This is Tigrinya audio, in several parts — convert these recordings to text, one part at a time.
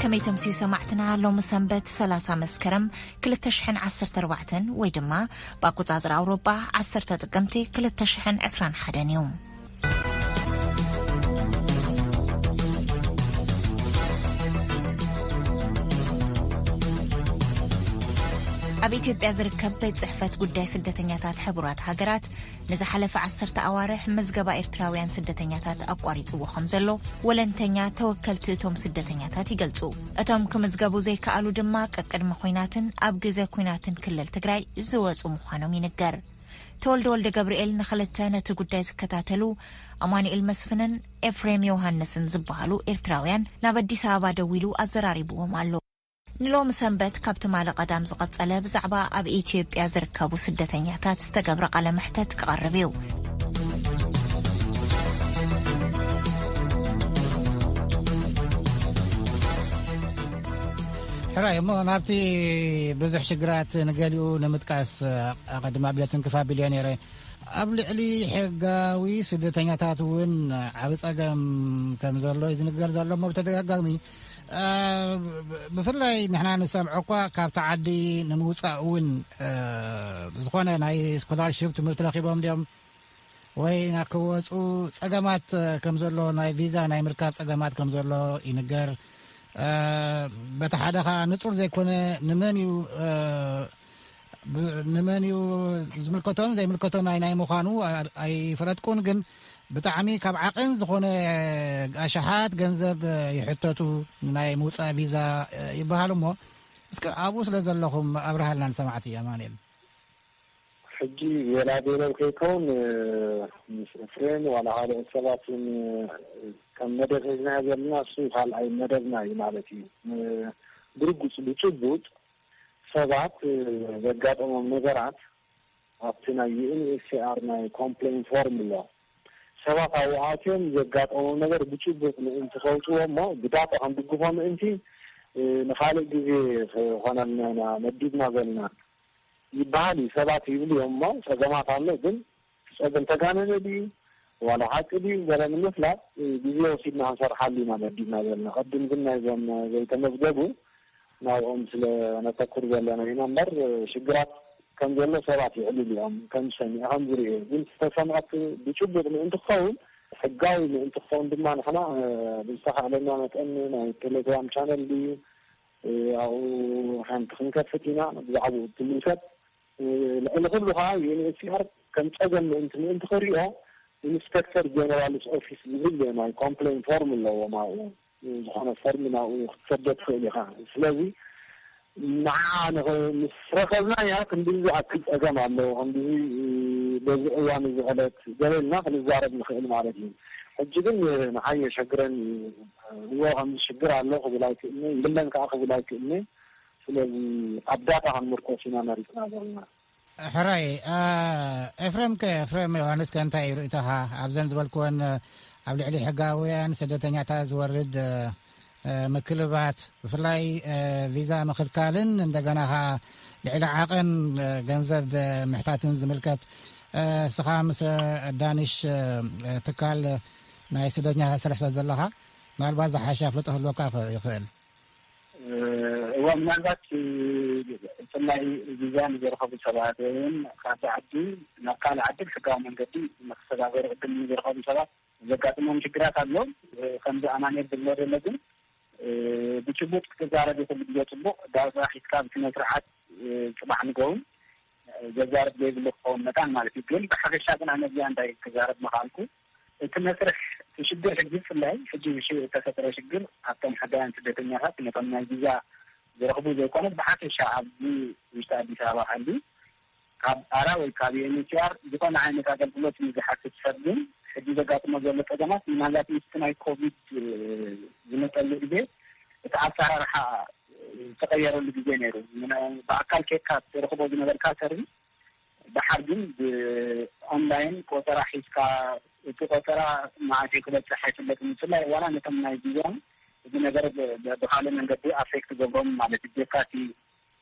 كمي تمسيو سمعتنا لو مسنبت 3 مسكرم 2014 ويدما باكو تازر أوروبا 10 تقمتي 2021 يوم. ኣብ ኢትዮጵያ ዝርከብ ቤት ጽሕፈት ጉዳይ ስደተኛታት ሕቡራት ሃገራት ንዝሓለፈ 10 ኣዋርሕ መዝገባ ኤርትራውያን ስደተኛታት ኣቋሪጽዎ ከም ዘሎ ወለንተኛ ተወከልቲ እቶም ስደተኛታት ይገልጹ። እቶም ክምዝገቡ ዘይከኣሉ ድማ ቀቅድሚ ኩናትን ኣብ ግዜ ኩናትን ክልል ትግራይ ዝወጹ ምዃኖም ይንገር። ተወልደ ወልደ ገብርኤል ንኽልተ ነቲ ጉዳይ ዝከታተሉ ኣማኑኤል መስፍንን ኤፍሬም ዮሐንስን ዝበሃሉ ኤርትራውያን ናብ አዲስ አበባ ደው ኢሉ ኣዘራሪብዎም ኣሎ። ንሎም ሰንበት ካብቲ ማለ ቀዳም ዝቐጸለ ብዛዕባ ኣብ ኢትዮጵያ ዝርከቡ ስደተኛታት ዝተገብረ ቃለ መሕተት ክቐርብ እዩ። ሕራይ ሞ ናብቲ ብዙሕ ሽግራት ንገሊኡ ንምጥቃስ ኣቐድማ ብለትን ክፋ ቢልዮኔር ኣብ ልዕሊ ሕጋዊ ስደተኛታት እውን ዓብ ጸገም ከም ዘሎ ዝንገር ዘሎ ብተደጋጋሚ ብፍላይ ንሕና ንሰምዖ እኳ ካብቲ ዓዲ ንምውፃእ እውን ዝኾነ ናይ ስኮላርሽፕ ትምህርቲ ረኺቦም ድዮም ወይ ናክወፁ ጸገማት ከም ዘሎ ናይ ቪዛ ናይ ምርካብ ጸገማት ከም ዘሎ ይንገር። በቲ ሓደ ኸዓ ንጹር ዘይኮነ ንመን እዩ ዝምልከቶን ዘይምልከቶን ናይ ምዃኑ ኣይፈለጥኩን፣ ግን ብጣዕሚ ካብ ዓቕን ዝኾነ ኣሽሓት ገንዘብ ይሕተቱ ናይ ምውፃእ ቪዛ ይበሃሉ እሞ እስኪ ኣብኡ ስለ ዘለኹም ኣብርሃልና ንሰማዕቲ ኣማኑኤል። ሕጂ የላቤሎም ከይከውን ምስ ፍሬን ዋላ ካልኦት ሰባትን ከም መደብ ሒዝና ዘለና እሱ ካልኣይ መደብና እዩ ማለት እዩ። ብርጉፅ ብጭቡጥ ሰባት ዘጋጠሞም ነገራት ኣብቲ ናይ ዩኤንኤችሲአር ናይ ኮምፕሌን ፎርም ኣሎ ሰባት ኣዋዓትዮም ዘጋጠሞም ነገር ብጭቡጥ ምእንቲ ኸውፅዎ እሞ ብዳጣ ከምድግፎ ምእንቲ ንኻልእ ግዜ ኾነልና መዲድና ዘለና ይበሃል ሰባት ይብሉ እዮም እሞ ጸገማት ኣሎ፣ ግን ጸገም ተጋነነ ድዩ ዋላ ሓቂ ድዩ ገለ ንምፍላጥ ግዜ ወሲድና ክንሰርሓሉ ኢና መዲድና ዘለና። ቅድም ግን ናይዞም ዘይተመዝገቡ ናብኦም ስለ ነተኩር ዘለና ኢና እምበር ሽግራት ከም ዘሎ ሰባት ይዕልሉ እዮም ከም ሰሚዐ ከም ዝርአ። ግን ዝተሰምዐት ብጭቡጥ ምእንቲ ክኸውን ሕጋዊ ምእንቲ ክኸውን ድማ ንሕና ብዝተኻእለና መጠን ናይ ቴሌግራም ቻነል ድዩ ኣብኡ ሓንቲ ክንከፍት ኢና ብዛዕባኡ ትምልከት። ልዕሊ ኩሉ ከዓ ዩኤንኤችሲአር ከም ጸገም ምእንቲ ክሪኦ ኢንስፔክተር ጀነራልስ ኦፊስ ዝብል ናይ ኮምፕሌን ፎርም ኣለዎ ኣብኡ ዝኾነ ፎርም ናብኡ ክትሰደድ ትኽእል ኢኻ። ስለዚ ንዓ ምስ ረኸብናያ ክንዲ ዝኣክል ጸገም ኣለዎ ከምዚ በዚ እዋን እዚ ዕለት ገበልና ክንዛረብ ንኽእል ማለት እዩ። ሕጂ ግን ንዓየ ሸግረን እዎ ከምዚ ሽግር ኣሎ ክብል ኣይክእልኒ ይብለን ከዓ ክብል ኣይክእልኒ። ስለዚ ኣብ ዳታ ክንምርኮስ ኢና መሪፅና ዘለና። ሕራይ ኤፍሬም ዮሐንስ ከእንታይ እዩ ርእይቶኻ ኣብዘን ዝበልክወን ኣብ ልዕሊ ሕጋውያን ስደተኛታት ዝወርድ ምክልባት ብፍላይ ቪዛ ምክልካልን እንደገና ልዕሊ ዓቐን ገንዘብ ምሕታትን ዝምልከት ስኻ ምስ ዳንሽ ትካል ናይ ስደተኛታት ሰለስተ ዘለኻ ምናልባት ዝሓሸ ፍልጦ ህልወካ ይኽእል። እዋ ምናልባት ብፍላይ ቪዛ ንዘረኸቡ ሰባት ወይም ካብቲ ዓዲ ናብ ካልእ ዓዲ ብሕጋዊ መንገዲ ንክሰጋገሩ ዕድል ንዘረኸቡ ሰባት ዘጋጥሞም ሽግራት ኣሎ። ከምዚ ኣማኑኤል ብሎ ዘሎ ግን ብጭቡጥ ክትዛረብ ይኽእል ግዜ ፅቡቕ ዳርጋ ሒዝካ ብስነ ስርዓት ፅባሕ ንገውን ዘዛረብ ዘይብሉ ክኸውን መጣን ማለት እዩ። ግን ብሓፈሻ ግን ኣነ እዚኣ እንታይ ክዛረብ መኻልኩ እቲ መስርሕ ሽግር ሕጂ ብፍላይ ሕጂ ተፈጥሮ ሽግር ኣብቶም ሕጋውያን ስደተኛታት ነቶም ናይ ቪዛ ዝረኽቡ ዘይኮነ ብሓፈሻ ኣብዚ ውሽጢ ኣዲስ ኣበባ ሓሊ ካብ ኣራ ወይ ካብ ዩኤንኤችሲአር ዝኾነ ዓይነት ኣገልግሎት ዝሓትት ሰብ ግን ሕጂ ዘጋጥሞ ዘሎ ጸገማት ምናልባት ምስቲ ናይ ኮቪድ ዝመጠሉ ግዜ እቲ ኣሰራርሓ ዝተቐየረሉ ግዜ ነይሩ። ብኣካል ኬድካ ትረኽቦ ዝነበርካ ሰርቪስ ድሓር ግን ብኦንላይን ቆጠራ ሒዝካ እቲ ቆጠራ ማዕተይ ክበፅሕ ኣይፍለጥን። ብፍላይ ዋላ ነቶም ናይ ቪዛን እዚ ነገር ብካልእ መንገዲ ኣፌክት ገብሮም ማለት እዩ። ጀካቲ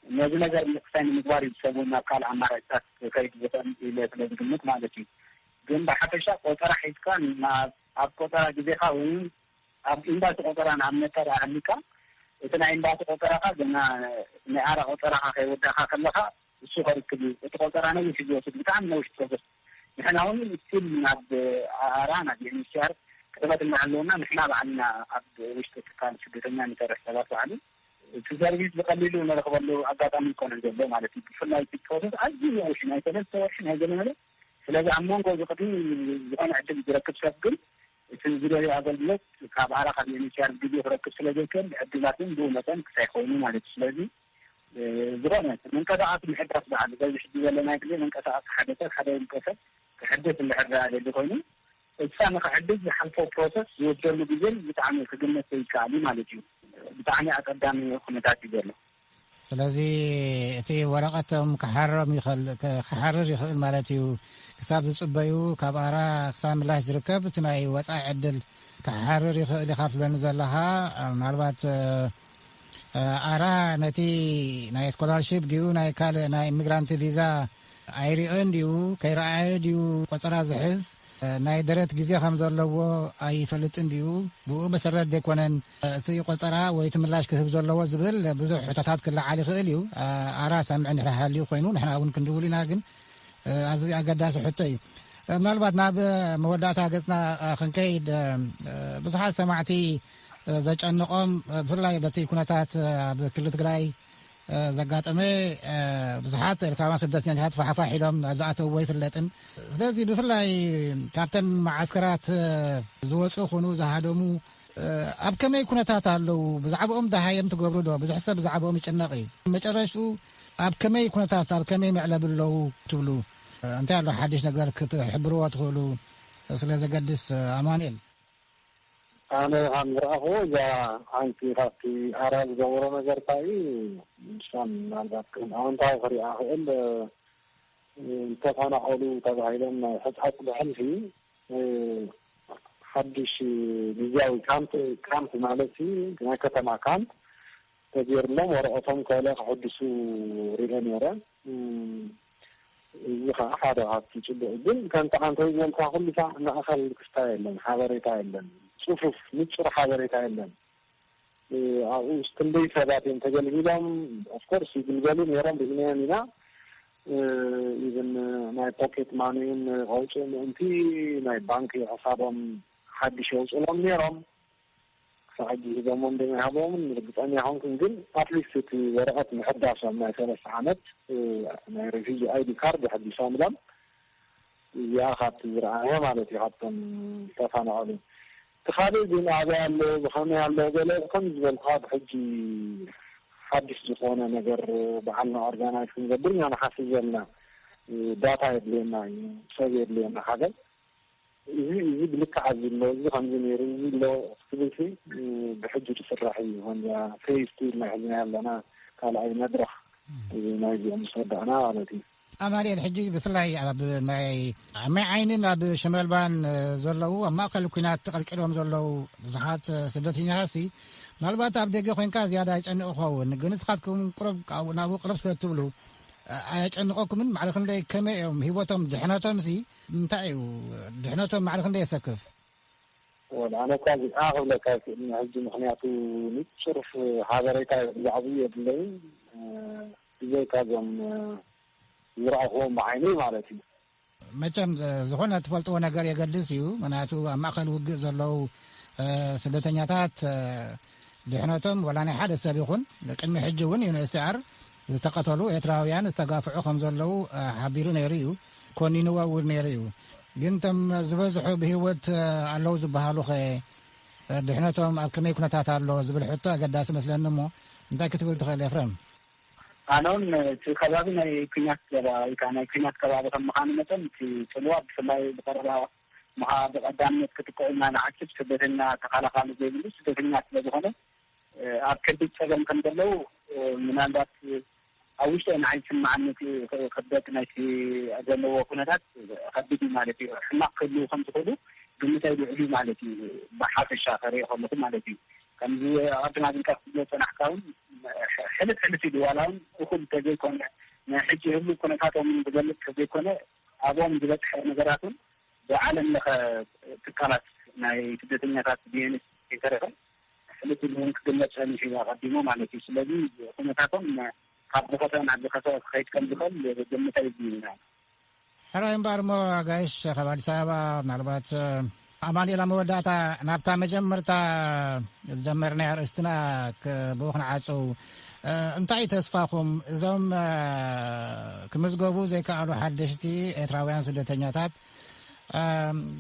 ነዚ ነገር ምቅሳይ ንምግባር ይሰቡ ናብ ካልእ ኣማራጭታት ከይድ ዝኽእል ኢለ ስለ ዝግምት ማለት እዩ። ግን ብሓፈሻ ቆጠራ ሒዝካ ኣብ ቆጠራ ግዜኻ ወይ ኣብ ኢምባሲ ቆጠራ ናብ መጠር ኣህሊካ እተናይን ባቱ ቆጠራካ ገና ነዓራ ቆጠራካ ከይወዳካ ከለካ እሱ ኸርክብ እተቆጠራ ነው ሲጆት በጣም ነው ፕሮሰስ ንሕናውን ስቲል ናብ አራና የሚሻር ከተባደና አለውና ንሕና ባዕልና ኣብ ውሽጥ ተካል ስደተኛ ንተረሰባት ባዕሉ ሰርቪስ በቀሊሉ ነረክበሉ አጋጣሚ ኮነ እንደለ ማለት ነው ፍላይ ፕሮሰስ አዚ ነው ሽናይ ተለሰዎች ናይ ገለመለ ስለዚህ አሞንጎ ዝቅዲ ዝሆነ ዕድል ዝረክብ ሰብ ግን ትዝብለ አገልግሎት ካብ ዓራኻ የሚሻር ጊዜ ረክብ ስለዘይከል ዕድላትን ብኡ መጠን ክሳይኮኑ ማለት ስለዚህ ዝሆነ መንቀሳቀስ ምሕዳስ በዓል በዚህ ዘለና ጊዜ መንቀሳቀስ ሓደሰ ሓደ መንቀሳቀስ ክሕደስ እንደሕዳ አይደል ኮይኑ እሳ ንክሕድስ ዝሓልፎ ፕሮሰስ ዝወስደሉ ጊዜ ብጣዕሚ ክግመት ይከኣል ማለት እዩ ብጣዕሚ አቀዳሚ ኩነታት እዩ ዘሎ ስለዚ እቲ ወረቐቶም ክሓርር ይኽእል ማለት እዩ ክሳብ ዝፅበዩ ካብ ኣራ ክሳብ ምላሽ ዝርከብ እቲ ናይ ወፃኢ ዕድል ክሓርር ይኽእል ኢኻ ትብለኒ ዘለኻ ምናልባት ኣራ ነቲ ናይ ስኮላርሽፕ ድዩ ናይ ካልእ ናይ ኢሚግራንት ቪዛ ኣይሪኦን ድዩ ከይረኣየ ድዩ ቆፀራ ዝሕዝ ናይ ደረት ግዜ ከም ዘለዎ ኣይፈልጥን ድዩ ብኡ መሰረት ዘይኮነን እቲ ቆፀራ ወይ ትምላሽ ክህብ ዘለዎ ዝብል ብዙሕ ሕቶታት ክለዓል ይኽእል እዩ ኣራ ሰምዕ ንሕና ሃልዩ ኮይኑ ንሕና እውን ክንድውል ኢና ግን ኣዝዩ ኣገዳሲ ሕቶ እዩ ምናልባት ናብ መወዳእታ ገፅና ክንከይድ ብዙሓት ሰማዕቲ ዘጨንቆም ብፍላይ በቲ ኩነታት ኣብ ክልል ትግራይ ዘጋጠመ ብዙሓት ኤርትራውያን ስደተኛታት ፋሕፋሒሎም ዝኣተውዎ ይፍለጥን ስለዚ ብፍላይ ካብተን ማዓስከራት ዝወፁ ኮኑ ዝሃደሙ ኣብ ከመይ ኩነታት ኣለው ብዛዕባኦም ዳሃዮም ትገብሩ ዶ ብዙሕ ሰብ ብዛዕባኦም ይጭነቕ እዩ መጨረሹ ኣብ ከመይ ኩነታት ኣብ ከመይ መዕለብ ኣለው ትብሉ እንታይ ኣሎ ሓድሽ ነገር ክትሕብርዎ ትኽእሉ ስለ ዘገድስ ኣማኑኤል ኣነ ከም ዝረኣኽቦ እዛ ሓንቲ ካብቲ ኣራ ዝገበሮ ነገር እንታይ ንሳን ምናልባት ኣዎንታዊ ክሪኣ ክእል ዝተፈናቀሉ ተባሂሎም ናይ ሕፅሓት ብሕልፊ ሓድሽ ግዝያዊ ካምፕ ማለት እዩ ናይ ከተማ ካምፕ ተገይሩሎም ወረቐቶም ከለ ክሕድሱ ሪአ ነይረ እዚ ከዓ ሓደ ካብቲ ፅቡቅ ግን ከምቲ ሓንቲ ዝበልካ ኩሉ ሰዓት ማእኸል ክስታይ የለን ሓበሬታ የለን ጽፉፍ ንጹር ሓበሬታ የለን ኣብኡ ክንደይ ሰባት እዮም ተገልጊሎም ኦፍኮርስ ይግልገሉ ነይሮም ብግንያን ኢና ኢቨን ናይ ፖኬት ማኒን ቀውጭ ምእንቲ ናይ ባንኪ ሓሳቦም ሓድሽ የውፅሎም ነይሮም ሳዕጂ ሂቦሞም እንደማይሃቦምን ርግፀኛ ይኹንኩን ግን ኣትሊስት እቲ ወረቐት ምሕዳሶም ናይ 3 ዓመት ናይ ሬፊጂ አይዲ ካርድ ሓዲሶምሎም እዚኣ ካብቲ ዝረኣየ ማለት እዩ ካብቶም ተፈናቀሉ تخالي دين أعلى بخانة على جل كم زبل خاد حجي حدث زخونة نجر بعلنا أرجعنا في الدنيا أنا حاسس لنا داتا يدلنا سوي يدلنا حاجة يجيب لك عزيز لو يجي خمسين يجي لو سبتي بحجة الصراحي هون فيس تيل ما حجنا لنا قال أي مدرخ ما يجي مصدق أنا على دي أمالي الحجي بفلاي ما عيننا بشمال بان زلوا ما قالوا كنا تقلقلهم زلوا زحات سدتين راسي مالبات أبدي خوين كاز زيادة أن أخوون جنسخاتكم قرب أو نابو قرب سلتبلو أن أخوكم من معلقن لي كم يوم هيوتهم دحناتهم سي متاعو دحناتهم معلقن لي سكف ولا أنا كاز أخذ لك إن هالجي مخنياتو نتصرف حضرتها العضوية بالليل زي كازم يرأخوا معيني مالتي መቸም ዝኾነ ትፈልጥዎ ነገር የገድስ እዩ ምክንያቱ ኣብ ማእኸል ውግእ ዘለው ስደተኛታት ድሕነቶም ወላ ናይ ሓደ ሰብ ይኹን ቅድሚ ሕጂ እውን ዩኤንኤችሲአር ዝተቀተሉ ኤርትራውያን ዝተጋፍዑ ከም ዘለው ሓቢሩ ነይሩ እዩ ኮኒንዎ እውን ነይሩ እዩ ግን ቶም ዝበዝሑ ብሂወት ኣለው ዝበሃሉ ኸ ድሕነቶም ኣብ ከመይ ኩነታት ኣሎ ዝብል ሕቶ ኣገዳሲ መስለኒ እሞ እንታይ ክትብል ትኽእል ኤፍሬም أنا في خلابنا كنيات كان كنيات كلاب كم مكان مثلا في سلوى بسماي بقربها مع قدامنا كتقولنا نعكس سدتنا تقال خالد زي سدتنا تبغونه أكيد تجمع كم دلو من عندك أوش أنا عايز معنا في خدتنا في أجمع وكنات خدتي مالتي حنا كله خمسة كله بنتي بعدي مالتي بحث الشاطري خمسة مالتي كم زي أردنا ذيك نحكاون حلت في دوالهم وكل تجي كنا نحكي هم كنا كاتو من بجلد تجي كنا أبوهم جلد نجاراتهم بعالم لك تكالات ناي تدتني كات بينس كتيرهم ክልል ክግለጽ የሚችል ቀድሞ ማለት ነው። ስለዚህ ሁኔታቶም ካብተፈተና አብከተ ከይት ከምዝከል በጀምታ ይብኝና ሕራይም ባርሞ ጋይሽ ካብ አዲስ አበባ ምናልባት አማኑኤል መወዳእታ ናብታ መጀመርታ ዝጀመርና ርእስትና ብኡኽን ዓፀው እንታይ ተስፋኹም እዞም ክምዝገቡ ዘይከኣሉ ሓደሽቲ ኤርትራውያን ስደተኛታት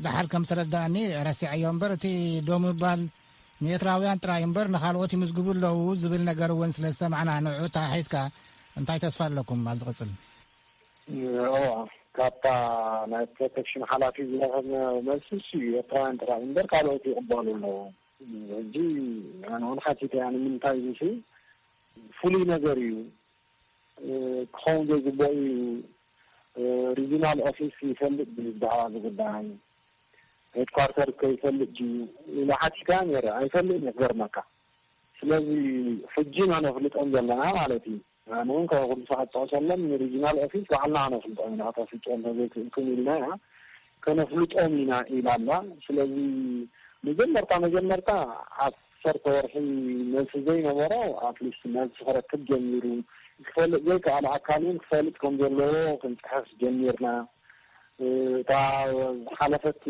ዳሓል ከም ተረዳእኒ ረሲዐዮ እምበር እቲ ዶም ይባል ንኤርትራውያን ጥራይ እምበር ንካልኦት ይምዝግቡ ኣለዉ ዝብል ነገር እውን ስለ ዝሰማዕና ንዑ ተሓሒዝካ እንታይ ተስፋ ኣለኩም ኣብ ዝቕፅል? ካብታ ናይ ፕሮቴክሽን ሓላፊ ዝረኸብና መልሲ ኤርትራውያን ጥራይ እምበር ካልኦት ይቕበሉ ኣለዉ ሕጂ ኣነ እውን ሓቲተ ንምንታይ እዚ ፍሉይ ነገር እዩ ክኸውን ዘይግባእ እዩ ሪጂናል ኦፊስ ይፈልጥ ብዛዕባ ዝጉዳይ ሄድኳርተር ከይፈልጥ ድዩ ኢላ ሓቲካ ነይረ ኣይፈልጥ ነገርናካ ስለዚ ሕጂ ኣነ ፍልጦም ዘለና ማለት እዩ ኣነ እውን ካብ ኩሉ ሰዓት ጠቕሰሎም ሪጂናል ኦፊስ ባዕልና ነፍልጦም ኢና ተፍልጦም ዘይክእልኩም ኢልና ኢና ከነፍልጦም ኢና ኢላ ኣላ ስለዚ መጀመርታ ዓሰርተ ወርሒ መልሲ ዘይነበሮ ኣትሊስት መልሲ ክረክብ ጀሚሩ ክፈልጥ ዘይከኣለ ኣካል እውን ክፈልጥ ከም ዘለዎ ክንፅሕፍ ጀሚርና እታ ሓለፈት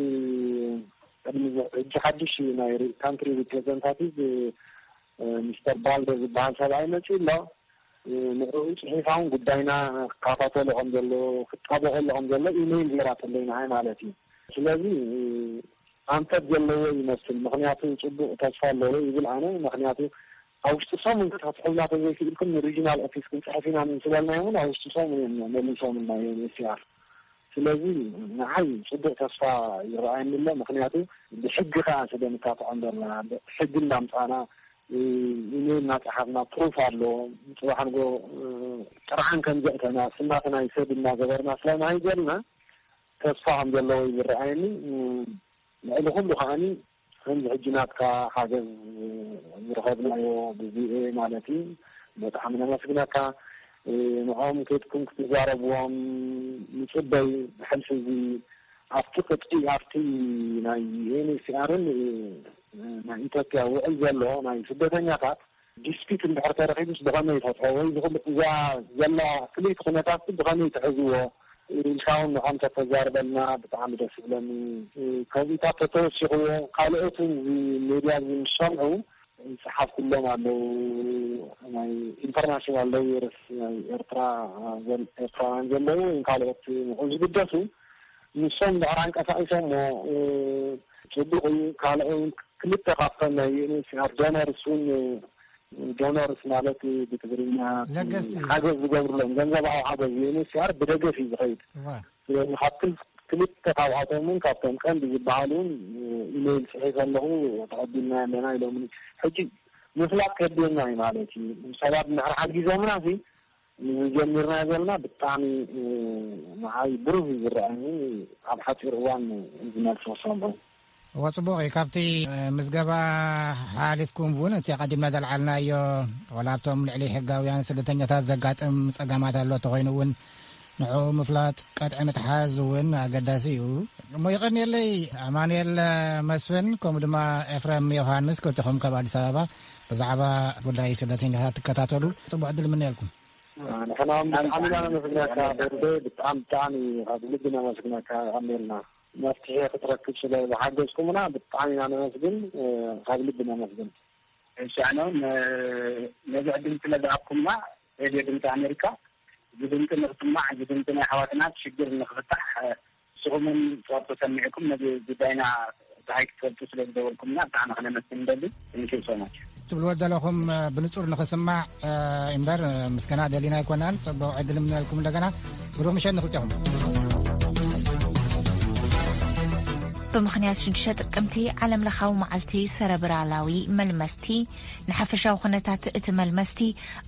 ቅድሚ ሕጂ ሓዱሽ ናይ ካንትሪ ሪፕሬዘንታቲቭ ሚስተር ባልደ ዝበሃል ሰብኣይ መፂኡ ኣሎ ንዕኡ ፅሒፋ እውን ጉዳይና ክከታተሎ ከም ዘሎ ክጣበቀሎ ከም ዘሎ ኢሜይል ጌራተለይና ማለት እዩ ስለዚ ኣንፈት ዘለዎ ይመስል ምክንያቱ ፅቡቅ ተስፋ ኣለዎ ይብል ኣነ ምክንያቱ ኣብ ውሽጢ ሰሙን ክትሕብና ተዘይክእልኩም ንሪጂናል ኦፊስ ክንፅሕፍ ኢና ስለልና እውን ኣብ ውሽጢ ሰሙን መሊሶም እና ኤስኣር ስለዚ ንዓይ ፅቡቅ ተስፋ ይረኣየኒ ኣሎ ምክንያቱ ብሕጊ ከዓ ስለንካትዖም ዘለና ሕጊ እናምፃና ኢሜይል እናፅሓፍና ፕሩፍ ኣሎ ፅባሕ ንጎ ጥርዓን ከም ዘእተና ስናትና ይሰድ እናገበርና ስለናይ ዘለና ተስፋ ከም ዘለዎ ይረኣየኒ ልዕሊ ኩሉ ከዓኒ ከምዚ ሕጂ ናትካ ሓገዝ ዝረኸብናዮ ብቪኤ ማለት እዩ በጣዕሚ ነመስግነካ ንዖም ከድኩም ክትዛረብዎም ንፅበይ ብሕልፊ እዚ ኣብቲ ቅጥቂ ኣብቲ ናይ ኤንኤችሲኣርን ናይ ኢትዮጵያ ውዕል ዘሎ ናይ ስደተኛታት ዲስፒት እንድሕር ተረኺቡስ ብኸመይ ተትሖ ወይ ዝኩሉ እዛ ዘላ ፍልይቲ ኩነታት ብኸመይ ትሕዝዎ ኢልካ እውን ንዖም ተተዛርበልና ብጣዕሚ ደስ ይብለኒ ከዚታት ተተወሲኽዎ ካልኦትን ሚድያ ዝሰምዑ ይፅሓፍ ኩሎም ኣለው ናይ ኢንተርናሽናል ሎየርስ ናይ ኤርትራውያን ዘለው ካልኦት ንዑ ዝግደሱ ንሶም ድዕር አንቀሳቂሶም ፅቡቅ እዩ ካልኦት ክልተ ካብቶም ናይ ዩኤንኤችሲአር ዶነርስ ማለት ብትግርኛ ሓገዝ ዝገብሩሎም ገንዘባዊ ሓገዝ ዩኤንኤችሲአር ብደገፍ እዩ ዝኸይድ ስለዚ ካብቲ ክልተ ካብኣቶም እውን ካብቶም ቀንዲ ዝበሃሉን ኢሜይል ፅሒፍ ኣለኹ ተቐቢልና ኣለና ኢሎም ሕጂ ምፍላጥ ከቢልና እዩ ማለት እዩ ሰባት ንዕር ሓጊዞምና ጀሚርና ዘለና ብጣዕሚ ንዓይ ብሩህ እዩ ዝረአኒ ኣብ ሓፂር እዋን ዝመልሲ ክሰምዑ ወፅቡቅ እዩ ካብቲ ምዝገባ ሓሊፍኩም እውን እቲ ቀዲምና ዘልዓልናዮ ወላብቶም ልዕሊ ሕጋውያን ስደተኛታት ዘጋጥም ፀገማት ኣሎ ተኮይኑ እውን ንዑ ምፍላጥ ቀጥዒ ምትሓዝ እውን ኣገዳሲ እዩ እሞ ይቀኒየለይ ኣማኑኤል መስፍን ከምኡ ድማ ኤፍሬም ዮሃንስ ክልቲኹም ካብ ኣዲስ ኣበባ ብዛዕባ ጉዳይ ስደተኛታት ትከታተሉ ፅቡቅ ዕድል ምንኤልኩም ንሕና ብጣዕሚ ነመስግነካ ደርቤ ብጣዕሚ ካብ ልቢ ነመስግነካ ኣሜልና መፍትሄ ክትረክብ ስለ ዝሓገዝኩምና ብጣዕሚ ኢና ነመስግን ካብ ልቢ ነመስግን እሺ ኣነ ነዚ ዕድል ስለዝሃብኩምና ሬድዮ ድምፂ ኣሜሪካ ዝድምፂ ንክስማዕ ዝድምፂ ናይ ኣሕዋትና ሽግር ንክፍታሕ ንስኹምን ፀወቶ ሰሚዕኩም ነዚ ጉዳይና ብሃይ ክትፈልጡ ስለ ዝደወልኩምና ብጣዕሚ ክነመስግን ንደሊ ንክል ሶማች ትብልዎ ዘለኹም ብንፁር ንክስማዕ እምበር ምስገና ደሊና ኣይኮናን ፅቡቅ ዕድል ምንልኩም እንደገና ብሩህ ምሸት ንክልቲኹም ብምኽንያት 6 ጥቅምቲ ዓለም ለኻዊ መዓልቲ ሰረብራላዊ መልመስቲ ንሓፈሻዊ ኩነታት እቲ መልመስቲ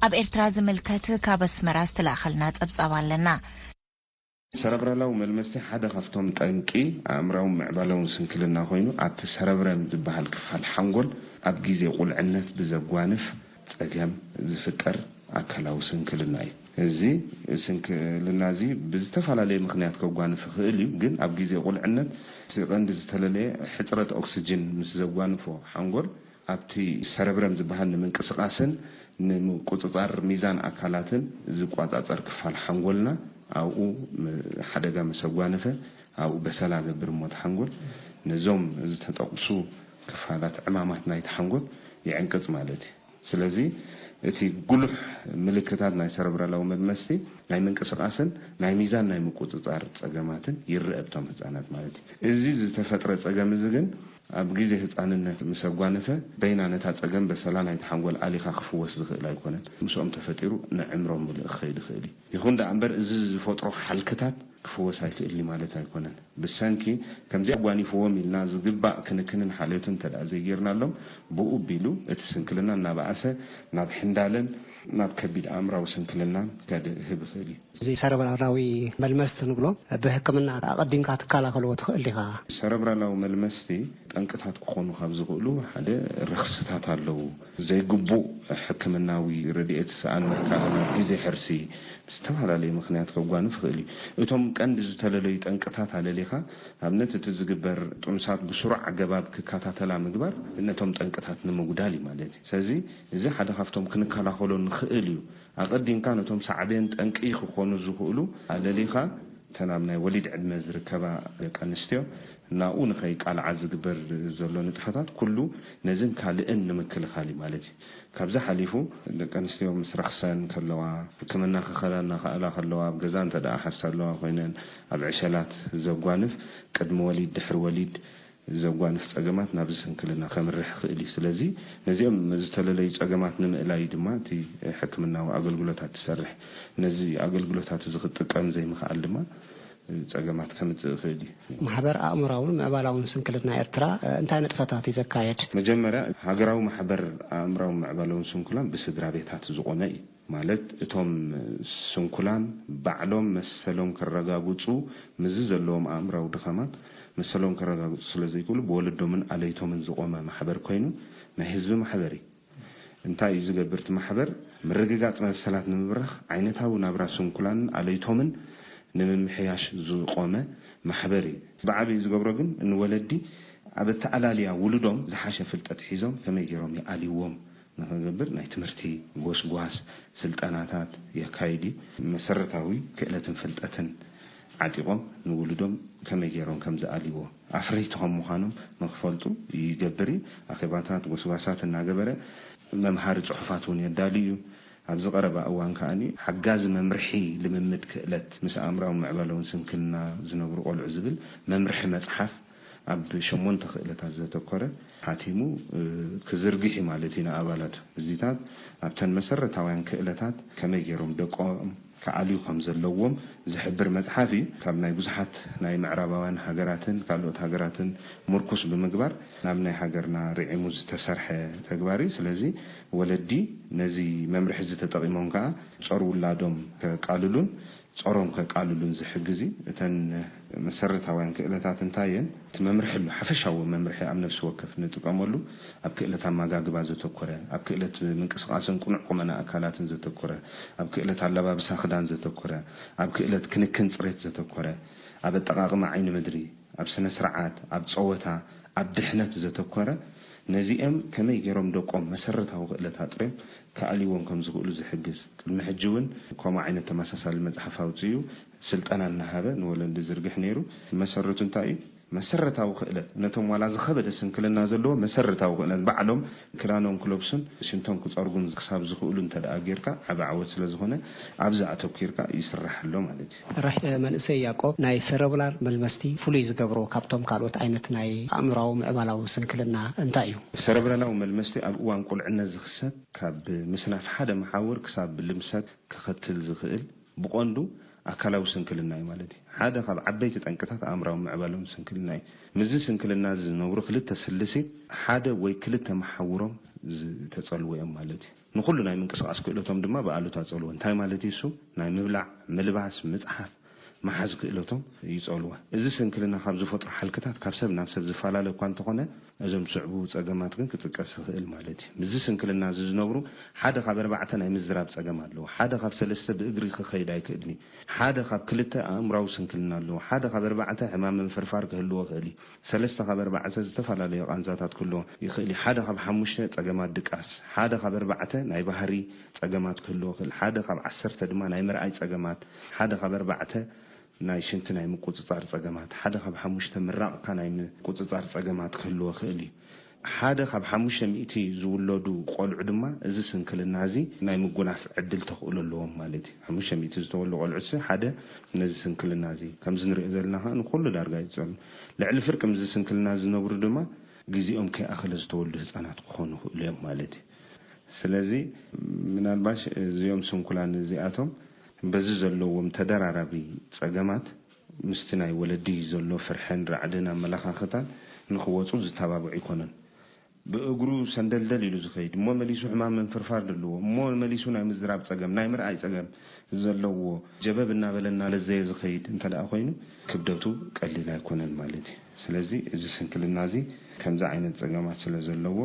ኣብ ኤርትራ ዝምልከት ካብ ኣስመራ ዝተላኸልና ፀብፃብ ኣለና ሰረብራላዊ መልመስቲ ሓደ ካብቶም ጠንቂ ኣእምራዊ ምዕባላውን ስንክልና ኮይኑ ኣብቲ ሰረብረም ዝበሃል ክፋል ሓንጎል ኣብ ግዜ ቁልዕነት ብዘጓንፍ ፀገም ዝፍጠር ኣካላዊ ስንክልና እዩ እዚ ስንክልና እዚ ብዝተፈላለየ ምክንያት ከጓንፍ ይኽእል እዩ ግን ኣብ ግዜ ቁልዕነት ቀንዲ ዝተለለየ ሕፅረት ኦክሲጅን ምስ ዘጓንፎ ሓንጎል ኣብቲ ሰረብረም ዝበሃል ንምንቅስቃስን ንቁፅፃር ሚዛን ኣካላትን ዝቋፃፀር ክፋል ሓንጎልና ኣብኡ ሓደጋ መሰጓነፈ ኣብኡ በሰላ ገብር ሞት ሓንጎል ነዞም ዝተጠቅሱ ክፋላት ዕማማት ናይቲ ሓንጎል ይዕንቅፅ ማለት እዩ ስለዚ እቲ ጉሉሕ ምልክታት ናይ ሰረብራላዊ መድመስቲ ናይ ምንቅስቃስን ናይ ሚዛን ናይ ምቁፅፃር ፀገማትን ይርአብቶም ህፃናት ማለት እዩ እዚ ዝተፈጥረ ፀገም እዚ ግን ኣብ ግዜ ህፃንነት መሰጓነፈ በይና ነታ ፀገም በሰላ ናይቲ ሓንጎል ኣሊኻ ክፍወስ ዝኽእል ኣይኮነን ምስኦም ተፈጢሩ ንዕምሮም ምልእ ክኸይድ ይኽእል ይኹን ዳ እምበር እዚ ዝፈጥሮ ሓልክታት ክፍወስ ኣይክእልኒ ማለት ኣይኮነን ብሰንኪ ከምዚ ኣጓኒፍዎም ኢልና ዝግባእ ክንክንን ሓልዮትን ተዳእ ዘይጌርናሎም ብኡ ቢሉ እቲ ስንክልና እናባእሰ ናብ ሕንዳለን ናብ ከቢድ ኣእምራዊ ስንክልና ከድህብ ይኽእል እዚ ሰረብራላዊ መልመስቲ ንብሎ ብሕክምና ኣቀዲምካ ትከላኸልዎ ትኽእል ኢኻ ሰረብራላዊ መልመስቲ ጠንቅታት ክኾኑ ካብ ዝኽእሉ ሓደ ርክስታት ኣለዉ ዘይግቡእ ሕክምናዊ ረድኤት ኣንካልና ግዜ ሕርሲ ዝተፈላለዩ ምክንያት ከጓንፍ ይኽእል እቶም ቀንዲ ዝተለለዩ ጠንቅታት ኣለሌኻ ኣብነት እቲ ዝግበር ጥኑሳት ብስሩዕ ኣገባብ ክከታተላ ምግባር ነቶም ጠንቅታት ንምጉዳል ማለት እዩ ስለዚ እዚ ሓደ ካብቶም ክንከላኸሎ ንኽእል እዩ ኣቀዲምካ ነቶም ሳዕብን ጠንቂ ክኾኑ ዝኽእሉ ኣለሌኻ ተናብ ናይ ወሊድ ዕድመ ዝርከባ ደቂ ኣንስትዮ ናብኡ ንኸይቃልዓ ዝግበር ዘሎ ንጥፈታት ኩሉ ነዝን ካልእን ንምክልኻል ማለት እዩ ካብዛ ሓሊፉ ደቂ ኣንስትዮ ምስ ረኽሰን ከለዋ ሕክምና ክኸዳና ክኣላ ከለዋ ኣብ ገዛ እንተደኣ ሓሳ ኣለዋ ኮይነን ኣብ ዕሸላት ዘጓንፍ ቅድሚ ወሊድ ድሕሪ ወሊድ ዘጓንፍ ፀገማት ናብ ስንክልና ከምርሕ ይኽእል እዩ ስለዚ ነዚኦም ዝተለለዩ ፀገማት ንምእላይ ድማ እቲ ሕክምናዊ ኣገልግሎታት ትሰርሕ ነዚ ኣገልግሎታት ዝኽጥቀም ዘይምኽኣል ድማ ፀገማት ከምፅእ ይኽእል እዩ ማሕበር ኣእምራውን ምዕባላውን ስንክልና ኤርትራ እንታይ ንጥፈታት እዩ ዘካየድ መጀመርያ ሃገራዊ ማሕበር ኣእምራውን ምዕባላውን ስንኩላን ብስድራ ቤታት ዝቆመ እዩ ማለት እቶም ስንኩላን ባዕሎም መሰሎም ክረጋግፁ ምዝ ዘለዎም ኣእምራዊ ድኻማት መሰሎም ክረጋግፁ ስለዘይክእሉ ብወለዶምን ኣለይቶምን ዝቆመ ማሕበር ኮይኑ ናይ ህዝቢ ማሕበር እዩ እንታይ እዩ ዝገብር እቲ ማሕበር ምርግጋፅ መሰላት ንምብራኽ ዓይነታዊ ናብራ ስንኩላን ኣለይቶምን ንምምሕያሽ ዝቆመ ማሕበር እዩ ብዓብይ ዝገብሮ ግን እንወለዲ ኣብ ተዓላልያ ውሉዶም ዝሓሸ ፍልጠት ሒዞም ከመይ ገይሮም ይኣልይዎም ንኽገብር ናይ ትምህርቲ ጎስጓስ ስልጠናታት የካይድ መሰረታዊ ክእለትን ፍልጠትን ዓጢቆም ንውሉዶም ከመይ ገይሮም ከም ዝኣልይዎ ኣፍረይቲ ከም ምዃኖም ንክፈልጡ ይገብር ኣኼባታት ጎስጓሳት እናገበረ መምሃሪ ፅሑፋት እውን የዳልዩ ኣብዚ ቀረባ እዋን ከኣኒ ሓጋዝ መምርሒ ልምምድ ክእለት ምስ ኣእምራዊ ምዕባላውን ስንክልና ዝነብሩ ቆልዑ ዝብል መምርሒ መፅሓፍ ኣብ 8 ክእለታት ዘተኮረ ሓቲሙ ክዝርግሕ ማለት ኢና ኣባላት እዚታት ኣብተን መሰረታውያን ክእለታት ከመይ ገይሮም ደቆም ከዓልዩ ከም ዘለዎም ዝሕብር መፅሓፍ እዩ ካብ ናይ ብዙሓት ናይ ምዕራባውያን ሃገራትን ካልኦት ሃገራትን ምርኩስ ብምግባር ናብ ናይ ሃገርና ርዒሙ ዝተሰርሐ ተግባር እዩ ስለዚ ወለዲ ነዚ መምርሒ ዝተጠቂሞም ከዓ ጾር ውላዶም ከቃልሉን ጾሮም ከቃልሉን ዝሕግዝ እተን መሰረታውያን ክእለታት እንታየን እቲ መምርሒ ሓፈሻዊ መምርሒ ኣብ ነፍሲ ወከፍ ንጥቀመሉ ኣብ ክእለት ኣመጋግባ ዘተኮረ ኣብ ክእለት ምንቅስቃስን ቁኑዕ ቁመና ኣካላትን ዘተኮረ ኣብ ክእለት ኣለባብሳ ክዳን ዘተኮረ ኣብ ክእለት ክንክን ፅሬት ዘተኮረ ኣብ ኣጠቃቅማ ዓይኒ ምድሪ ኣብ ስነ ስርዓት ኣብ ፀወታ ኣብ ድሕነት ዘተኮረ ነዚኦም ከመይ ገይሮም ደቆም መሰረታዊ ክእለታት ጥሬም ከኣልይዎም ከም ዝኽእሉ ዝሕግዝ ቅድሚ ሕጂ እውን ከምኡ ዓይነት ተመሳሳሊ መፅሓፍ ኣውፅኡ ስልጠና እናሃበ ንወለዲ ዝርግሕ ነይሩ መሰረቱ እንታይ እዩ መሰረታዊ ክእለት ነቶም ዋላ ዝኸበደ ስንክልና ዘለዎ መሰረታዊ ክእለት ባዕሎም ክዳኖም ክለብሱን ሽንቶም ክፀርጉን ክሳብ ዝኽእሉ እንተደኣ ጌርካ ዓብ ዓወት ስለዝኾነ ኣብዚ ኣተኪርካ ይስራሕ ኣሎ ማለት እዩ ራህ መንእሰይ ያዕቆብ ናይ ሰረብራል መልመስቲ ፍሉይ ዝገብሮ ካብቶም ካልኦት ዓይነት ናይ ኣእምራዊ ምዕባላዊ ስንክልና እንታይ እዩ ሰረብራላዊ መልመስቲ ኣብ እዋን ቁልዕነት ዝኽሰት ካብ ምስናፍ ሓደ መሓውር ክሳብ ልምሰት ክኸትል ዝኽእል ብቆንዱ ኣካላዊ ስንክልና እዩ ማለት እዩ ሓደ ካብ ዓበይቲ ጠንቅታት ኣእምራዊ ምዕባላዊ ስንክልና እዩ ምዝ ስንክልና ዝነብሩ ክልተ ስልሲ ሓደ ወይ ክልተ መሓውሮም ተጸልዎ እዮም ማለት እዩ ንኩሉ ናይ ምንቅስቃስ ክእለቶም ድማ በኣሉታ ጸልዎ እንታይ ማለት እዩ እሱ ናይ ምብላዕ ምልባስ ምጽሓፍ መሓዝ ክእለቶም ይጸልዎ እዚ ስንክልና ካብ ዝፈጥሩ ሓልክታት ካብ ሰብ ናብ ሰብ ዝፈላለ እኳ እንተኾነ እዞም ጽዕቡ ጸገማት ግን ክትቀስ ይኽእል ማለት እዩ ምዝ ስንክልና ዝነብሩ ሓደ ካብ 4 ናይ ምዝራብ ጸገም ኣለዎ ሓደ ካብ 3 ብእግሪ ክኸይድ ኣይክእልኒ ሓደ ካብ 2 ኣእምራዊ ስንክልና ኣለዎ ሓደ ካብ 4 ሕማም ምፍርፋር ክህልዎ ይኽእል 3 ካብ 4 ዝተፈላለዩ ቃንዛታት ክህልዎ ይኽእል ሓደ ካብ 5 ጸገማት ድቃስ ሓደ ካብ 4 ናይ ባህሪ ጸገማት ክህልዎ ይኽእል ሓደ ካብ 10 ድማ ናይ ምርኣይ ጸገማት ሓደ ካብ 4 ናይ ሽንቲ ናይ ምቁጽጻር ጸገማት ሓደ ካብ 5 ምራቕካ ናይ ምቁጽጻር ጸገማት ክህልዎ ይኽእል ሓደ ካብ 500 ዝውለዱ ቆልዑ ድማ እዚ ስንክልና እዚ ናይ ምጉናፍ ዕድል ተኽእለለዎም ማለት እዩ 500 ዝተወለዱ ቆልዑ ሓደ ነዚ ስንክልና እዚ ከም ዝንሪኦ ዘለና ኸን ኩሉ ዳርጋ ይጸም ልዕሊ ፍርቂ ምዝ ስንክልና ዝነብሩ ድማ ግዜኦም ከይኣኸለ ዝተወልዱ ህፃናት ክኾኑ ይኽእሉ ማለት እዩ ስለዚ ምናልባሽ እዚኦም ስንኩላን እዚኣቶም በዚ ዘለዎም ተደራራቢ ጸገማት ምስቲ ናይ ወለዲ ዘሎ ፍርሕን ራዕድን ኣመለኻኽታን ንኽወፁ ዝተባብዑ ይኮነን ብእግሩ ሰንደልደል ኢሉ ዝኸይድ እሞ መሊሱ ሕማም ምፍርፋር ዘለዎ እሞ መሊሱ ናይ ምዝራብ ጸገም ናይ ምርኣይ ጸገም ዘለዎ ጀበብ እናበለና ለዘየ ዝኸይድ እንተደኣ ኮይኑ ክብደቱ ቀሊል ኣይኮነን ማለት እዩ ስለዚ እዚ ስንክልና እዚ ከምዛ ዓይነት ጸገማት ስለ ዘለዎ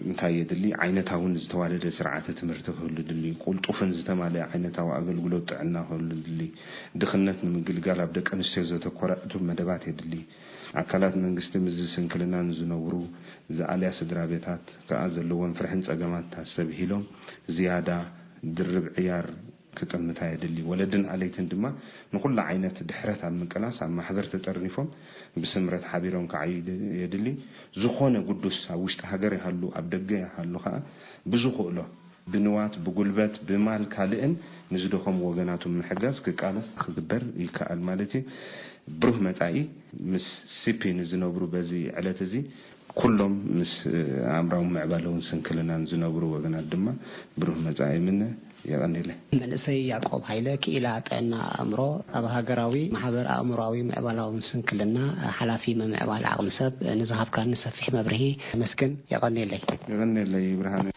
እንታይ የድሊ ዓይነታውን ዝተዋለደ ስርዓተ ትምህርቲ ክህሉ ድሊ ቁልጡፍን ዝተማለአ ዓይነታዊ ኣገልግሎት ጥዕና ክህሉ ድሊ ድኽነት ንምግልጋል ኣብ ደቂ ኣንስትዮ ዘተኮረ መደባት የድሊ ኣካላት መንግስቲ ምዝ ስንክልናን ዝነብሩ ዝኣልያ ስድራ ቤታት ከዓ ዘለዎም ፍርሕን ጸገማት ታሰብ ሂሎም ዝያዳ ድርብ ዕያር ክጥምታ የድሊ ወለድን ኣለይትን ድማ ንኩሉ ዓይነት ድሕረት ኣብ ምቅናስ ኣብ ማሕበር ተጠርኒፎም ብስምረት ሓቢሮም ከዓዩ የድሊ ዝኾነ ጉዱስ ኣብ ውሽጢ ሃገር ይሃሉ ኣብ ደገ ይሃሉ ከዓ ብዙኽእሎ ብንዋት ብጉልበት ብማል ካልእን ንዝደኸም ወገናቱም ምሕጋዝ ክቃለስ ክግበር ይከኣል ማለት እዩ ብሩህ መጻኢ ምስ ሲፒን ዝነብሩ በዚ ዕለት እዚ ኩሎም ምስ ኣምራው ምዕባለውን ስንክልናን ዝነብሩ ወገናት ድማ ብሩህ መጻኢ ምነ يغنيله منسي يعقوب هايله كإلى أن أمره أبو هجراوي محبر أمراوي معبلاو سنكلنا حلافي من معبال عقل سب نذهب كان نسفح مبرهي مسكن يغني لي إبراهيم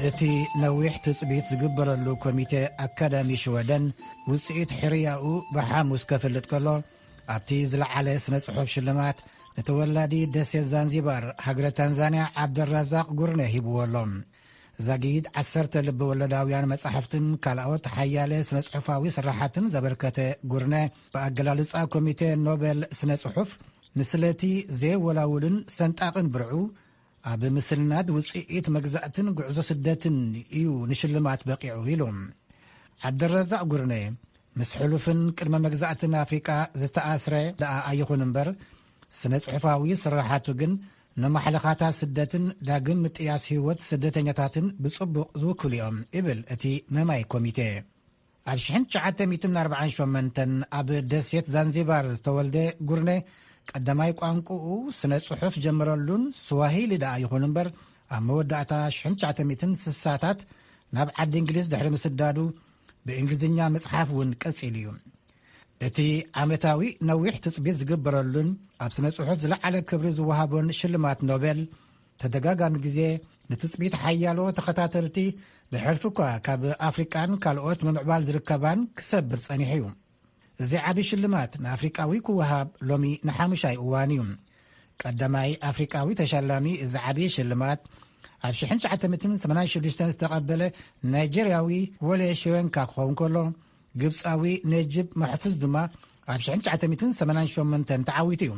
እቲ ነዊሕ ትጽቢት ዝግበረሉ ኮሚቴ ኣካዳሚ ሽወደን ውጽኢት ሕርያኡ ብሓሙስ ከፍልጥ ከሎ ኣብቲ ዝለዓለ ስነ ጽሑፍ ሽልማት ነተወላዲ ደሴት ዛንዚባር ሃገረ ታንዛንያ ዓብደራዛቅ ጉርነ ሂብዎሎም ዛጊድ 10 ልቢ ወለዳውያን መጻሕፍትን ካልኦት ሓያለ ስነ ጽሑፋዊ ስራሓትን ዘበርከተ ጉርነ ብኣገላልጻ ኮሚቴ ኖቤል ስነ ጽሑፍ ንስለቲ ዘይወላውልን ሰንጣቕን ብርዑ ኣብ ምስልናድ ውጽኢት መግዛእትን ጉዕዞ ስደትን እዩ ንሽልማት በቂዑ ኢሎም ዓብደራዛቅ ጉርነ ምስ ሕሉፍን ቅድመ መግዛእትን ኣፍሪቃ ዝተኣስረ ደኣ ኣይኹን እምበር ስነ ጽሑፋዊ ስራሓቱ ግን ንማሕለኻታ ስደትን ዳግም ምጥያስ ህይወት ስደተኛታትን ብጽቡቕ ዝውክሉ እዮም ይብል እቲ መማይ ኮሚቴ ኣብ 1948 ኣብ ደሴት ዛንዚባር ዝተወልደ ጉርነ ቀዳማይ ቋንቋኡ ስነ ጽሑፍ ጀመረሉን ስዋሂሊ ደኣ ይኹን እምበር ኣብ መወዳእታ 1960ታት ናብ ዓዲ እንግሊዝ ድሕሪ ምስዳዱ ብእንግሊዝኛ መጽሓፍ እውን ቀጺሉ እዩ እቲ ዓመታዊ ነዊሕ ትጽቢት ዝግበረሉን ኣብ ስነ ጽሑፍ ዝለዓለ ክብሪ ዝወሃቦን ሽልማት ኖቤል ተደጋጋሚ ግዜ ንትጽቢት ሓያሎ ተኸታተልቲ ብሕልፊ እኳ ካብ ኣፍሪቃን ካልኦት ምምዕባል ዝርከባን ክሰብር ጸኒሑ እዩ እዚ ዓብዪ ሽልማት ንኣፍሪቃዊ ክወሃብ ሎሚ ንሓሙሻይ እዋን እዩ ቀዳማይ ኣፍሪቃዊ ተሸላሚ እዚ ዓብዪ ሽልማት ኣብ 1986 ዝተቐበለ ናይጀርያዊ ወሌ ሸወንካ ክኸውን ከሎ ግብፃዊ ነጅብ መሕፉዝ ድማ ኣብ 1988 ተዓዊቱ እዩ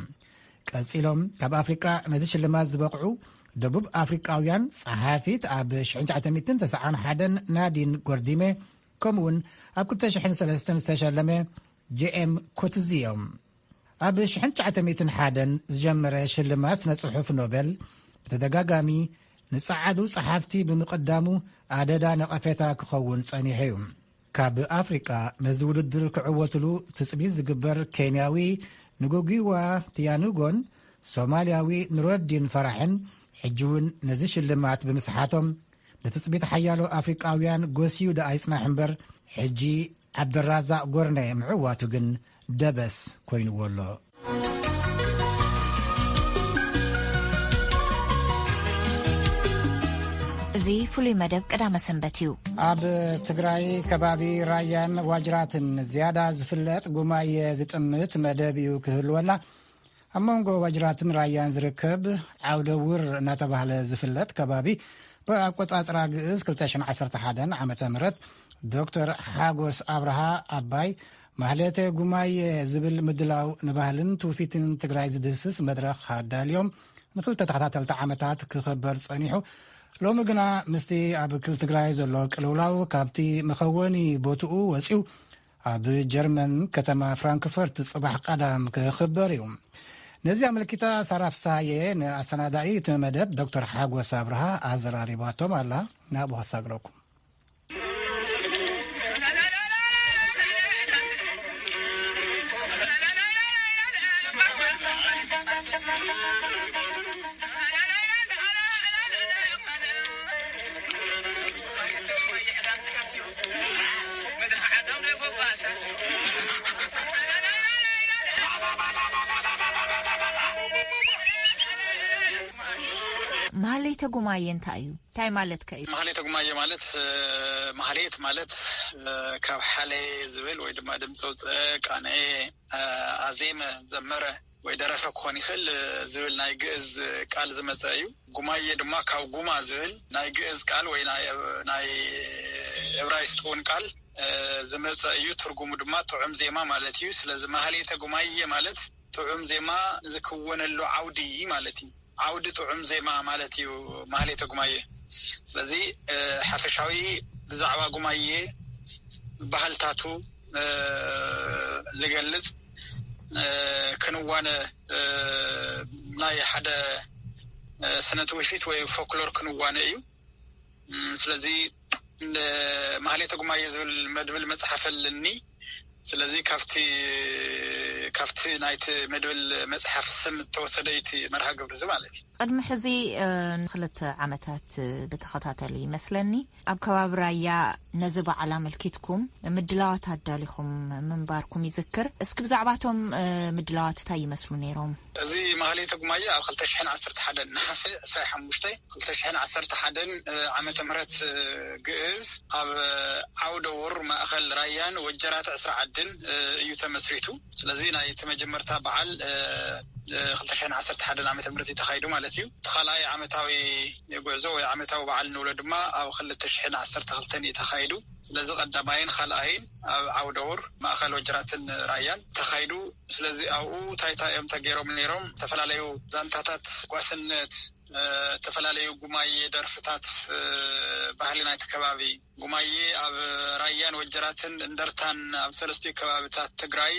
ቀፂሎም ካብ ኣፍሪቃ ነዚ ሽልማት ዝበቕዑ ደቡብ ኣፍሪቃውያን ጸሓፊት ኣብ 1991 ናዲን ጎርዲሜ ከምኡውን ኣብ 2003 ዝተሸለመ ጄኤም ኮትዚ እዮም ኣብ 1901 ዝጀመረ ሽልማት ስነ ጽሑፍ ኖቤል ብተደጋጋሚ ንጸዓዱ ጸሓፍቲ ብምቕዳሙ ኣደዳ ነቐፌታ ክኸውን ጸኒሑ እዩ ካብ ኣፍሪቃ ነዚ ውድድር ክዕወትሉ ትጽቢት ዝግበር ኬንያዊ ንጎጊዋ ቲያኑጎን ሶማልያዊ ንሮዲን ፈራሕን ሕጂ እውን ነዚ ሽልማት ብምስሓቶም ንትጽቢት ሓያሎ ኣፍሪቃውያን ጎሲዩ ደኣ ይጽናሕ እምበር ሕጂ ዓብደራዛቅ ጎርነ ምዕዋቱ ግን ደበስ ኮይኑዎ ኣሎ እዚ እዚ ፍሉይ መደብ ቀዳመ ሰንበት እዩ። ኣብ ትግራይ ከባቢ ራያን ዋጅራትን ዝያዳ ዝፍለጥ ጉማየ ዝጥምት መደብ እዩ ክህልወና። ኣብ መንጎ ዋጅራትን ራያን ዝርከብ ዓውደውር እናተባህለ ዝፍለጥ ከባቢ ብኣቆጻጽራ ግእዝ 2011 ዓመተ ምህረት ዶክተር ሓጎስ አብርሃ አባይ ማህለተ ጉማየ ዝብል ምድላው ንባህልን ትውፊትን ትግራይ ዝድህስስ መድረኽ ኣዳልዮም ንክልተ ተኸታተልቲ ዓመታት ክኸበር ጸኒሑ ሎሚ ግና ምስቲ ኣብ ክልል ትግራይ ዘሎ ቅልውላው ካብቲ መኸወኒ ቦትኡ ወፂኡ ኣብ ጀርመን ከተማ ፍራንክፈርት ጽባሕ ቀዳም ክኽበር እዩ። ነዚ ኣመልኪታ ሳራፍሳየ ንኣሰናዳኢ እቲ መደብ ዶክተር ሓጎስ አብርሃ ኣዘራሪባቶም ኣላ ናብኡ ከሳግረኩም። ማህሌተ ጉማየ እንታይ እዩ? እንታይ ማለት ከ እዩ? ማህሌተ ጉማየ ማለት ማህሌት ማለት ካብ ሓለ ዝብል ወይ ድማ ድምፂ ቃነ ኣዜመ ዘመረ ወይ ደረፈ ክኾን ይኽእል ዝብል ናይ ግእዝ ቃል ዝመፀ እዩ። ጉማየ ድማ ካብ ጉማ ዝብል ናይ ግእዝ ቃል ወይ ናይ ዕብራይስጥ እውን ቃል ዝመፀ እዩ። ትርጉሙ ድማ ጥዑም ዜማ ማለት እዩ። ስለዚ ማህሌተ ጉማየ ማለት ጥዑም ዜማ ዝክወነሉ ዓውዲ ማለት እዩ። ዓውዲ ጥዑም ዜማ ማለት እዩ ማህሌተ ጉማየ። ስለዚ ሓፈሻዊ ብዛዕባ ጉማየ ባህልታቱ ዝገልጽ ክንዋነ ናይ ሓደ ስነ ትውፊት ወይ ፎክሎር ክንዋነ እዩ። ስለዚ ማህሌተ ጉማየ ዝብል መድብል መጽሓፍ ኣለኒ። ስለዚ ካብቲ ናይቲ መድብል መጽሓፍ ስም ተወሰደይቲ መርሃ ግብሪ ማለት እዩ። ቅድሚ ሕዚ ንክልተ ዓመታት ብተኸታተሊ ይመስለኒ ኣብ ከባቢ ራያ ነዚ በዓል ኣመልኪትኩም ምድላዋት ኣዳሊኹም ምንባርኩም ይዝክር። እስኪ ብዛዕባቶም ምድላዋት እንታይ ይመስሉ ነይሮም? እዚ ማህሌተ ጉማየ ኣብ 2011 ነሓሴ 25 2011 ዓመተ ምህረት ግእዝ ኣብ ዓውደውር ማእኸል ራያን ወጀራት 10 እዩ ተመስሪቱ። ስለዚ ናይ ተመጀመርታ በዓል 2011 ዓመተ ምህረት ተኻይዱ ማለት እዩ። ተኻላይ ዓመታዊ ጉዕዞ ወይ ዓመታዊ በዓል ንብሎ ድማ ኣብ 2012 ተኻይዱ። ስለዚ ቀዳማይን ካልኣይን ኣብ ዓውደውር ማእኸል ወጀራትን ራያን ተኻይዱ። ስለዚ ኣብኡ ታይታዮም ተገይሮም ነይሮም ተፈላለዩ ዛንታታት ጓስነት ተፈላለዩ ጉማየ ደርፍታት ባህሊ ናይቲ ከባቢ ጉማየ ኣብ ራያን ወጀራትን እንደርታን ኣብ ሰለስቱ ከባቢታት ትግራይ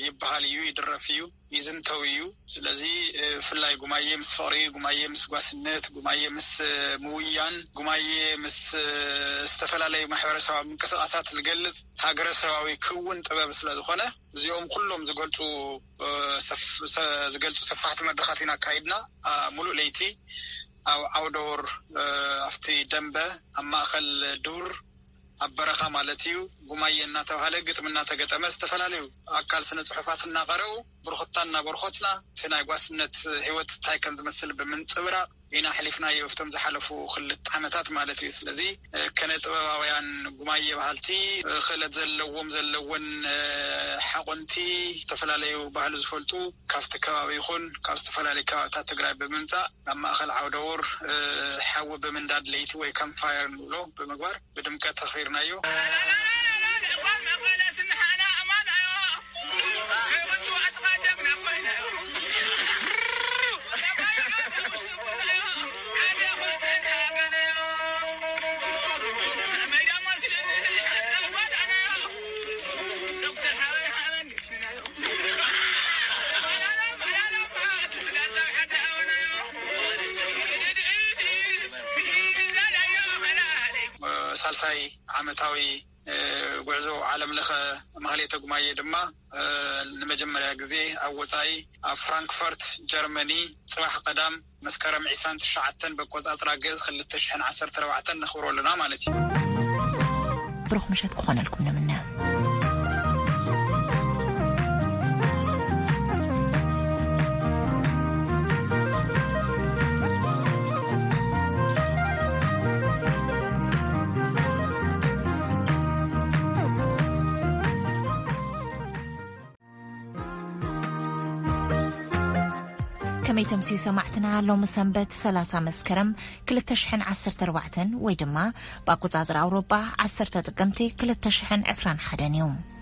ይበሃል እዩ፣ ይድረፍ እዩ፣ ይዝንተው እዩ። ስለዚ ፍላይ ጉማየ ምስ ፍቅሪ፣ ጉማየ ምስ ጓስነት፣ ጉማየ ምስ ምውያን፣ ጉማየ ምስ ዝተፈላለዩ ማሕበረሰባዊ ምንቅስቃሳት ዝገልጽ ሃገረሰባዊ ክውን ጥበብ ስለዝኾነ እዚኦም ኩሎም ዝገልጹ ሰፋሕቲ መድረኻት ኢና ካይድና ሙሉእ ለይቲ ኣብ ዓውደውር ኣብቲ ደንበ ኣብ ማእኸል ዱር ኣብ በረኻ ማለት እዩ ጉማየ እናተባህለ ግጥም እናተገጠመ ዝተፈላለዩ ኣካል ስነ ጽሑፋት እናቀረቡ ብርኽታን እናበርኾትና እቲ ናይ ጓስነት ህይወት እንታይ ከም ዝመስል ብምንጽብራቕ ኢና ሕሊፍና የፍቶም ዝሓለፉ ክልተ ዓመታት ማለት እዩ። ስለዚ ከነ ጥበባውያን ጉማየ ባህልቲ ክእለት ዘለዎን ሓቆንቲ ዝተፈላለዩ ባህሊ ዝፈልጡ ካብቲ ከባቢ ይኹን ካብ ዝተፈላለዩ ከባቢታት ትግራይ ብምምጻእ ኣብ ማእኸል ዓውደውር ሓዊ ብምንዳድ ለይቲ ወይ ካምፕፋየር ንብሎ ብምግባር ብድምቀት ተኽቢርናዮ። ሳልሳይ ዓመታዊ ጉዕዞ ዓለም ለኸ ማህሌተ ጉማየ ድማ ንመጀመርያ ግዜ ኣብ ወፃኢ ኣብ ፍራንክፈርት ጀርመኒ ጽባሕ ቀዳም መስከረም 29 በቆጻጽራ ግእዝ 2014 ነኽብሮ ኣለና ማለት እዩ። ብሩኽ ምሸት ክኾነልኩም ንምና كمي تمسيو سمعتنا لو مسنبت 3 مسكرم 2014 ويدما باقوزازر أوروبا 10 تقمتي 2021 يوم